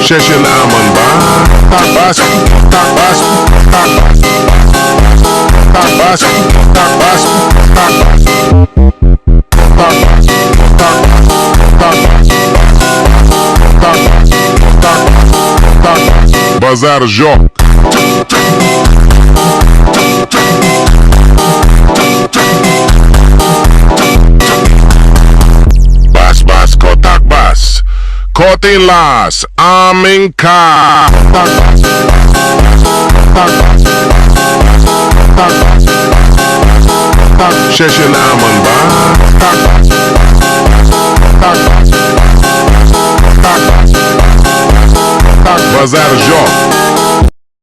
Session aman ba? Takbas, takbas, takbas, takbas, takbas, takbas, Bazar Joc. Bas kotak bas, kotin las, aming ka. Session aman ba? Bazar Joc.